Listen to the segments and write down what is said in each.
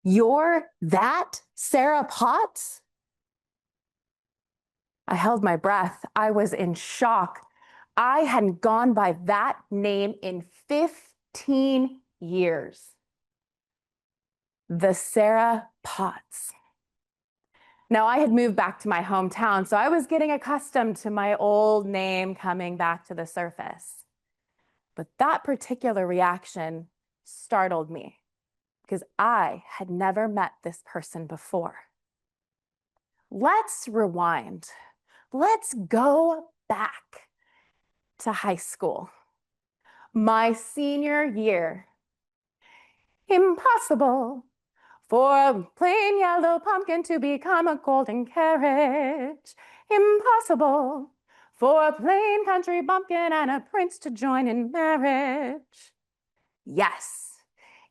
You're that Sarah Potts? I held my breath. I was in shock. I hadn't gone by that name in 15 years. The Sarah Potts. Now, I had moved back to my hometown, so I was getting accustomed to my old name coming back to the surface. But that particular reaction startled me because I had never met this person before. Let's rewind. Let's go back to high school. My senior year. Impossible for a plain yellow pumpkin to become a golden carriage. Impossible for a plain country bumpkin and a prince to join in marriage. Yes,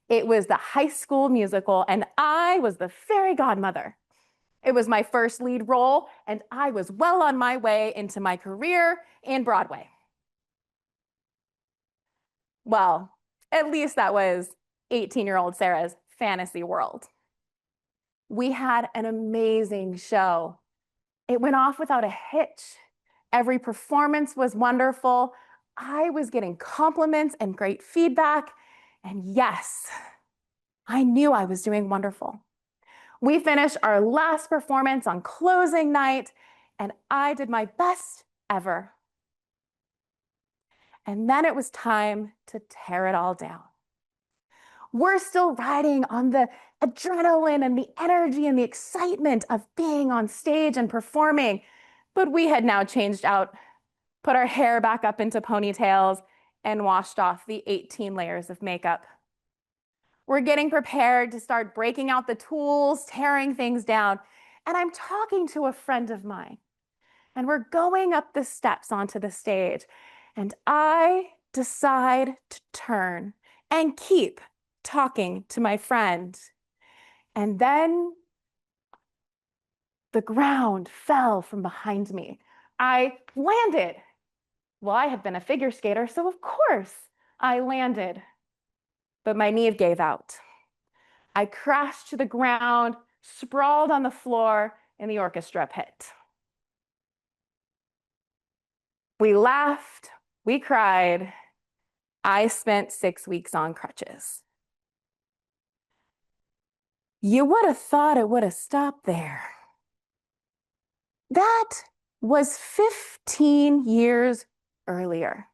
it was the High School Musical, and I was the fairy godmother. It was my first lead role, and I was well on my way into my career in Broadway. Well, at least that was 18-year-old Sarah's fantasy world. We had an amazing show. It went off without a hitch. Every performance was wonderful. I was getting compliments and great feedback. And yes, I knew I was doing wonderful. We finished our last performance on closing night, and I did my best ever. And then it was time to tear it all down. We're still riding on the adrenaline and the energy and the excitement of being on stage and performing, but we had now changed out, put our hair back up into ponytails, and washed off the 18 layers of makeup. We're getting prepared to start breaking out the tools, tearing things down, and I'm talking to a friend of mine, and we're going up the steps onto the stage, and I decide to turn and keep talking to my friend. And then the ground fell from behind me. I landed. Well, I had been a figure skater, so of course I landed. But my knee gave out. I crashed to the ground, sprawled on the floor, and the orchestra pit. We laughed, we cried. I spent 6 weeks on crutches. You would have thought it would have stopped there. That was 15 years earlier.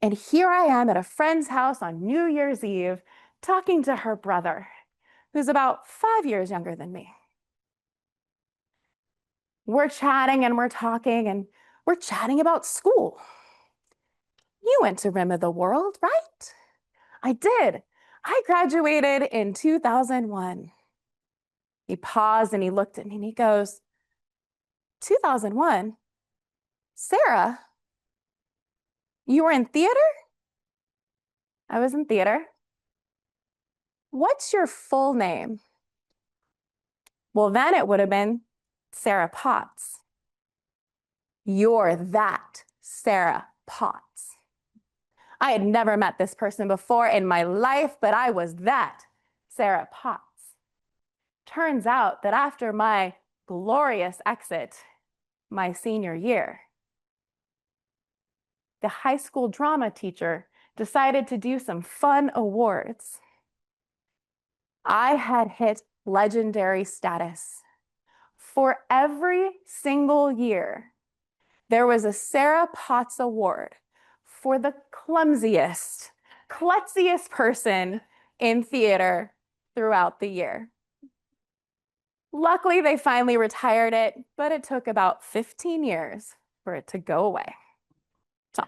And here I am at a friend's house on New Year's Eve, talking to her brother, who's about 5 years younger than me. We're chatting and we're talking and we're chatting about school. You went to Rim of the World, right? I did. I graduated in 2001. He paused and he looked at me and he goes, 2001? Sarah, you were in theater? I was in theater. What's your full name? Well, then it would have been Sarah Potts. You're that Sarah Potts. I had never met this person before in my life, but I was that Sarah Potts. Turns out that after my glorious exit, my senior year, the high school drama teacher decided to do some fun awards. I had hit legendary status. For every single year, there was a Sarah Potts Award for the clumsiest, klutziest person in theater throughout the year. Luckily, they finally retired it, but it took about 15 years for it to go away. So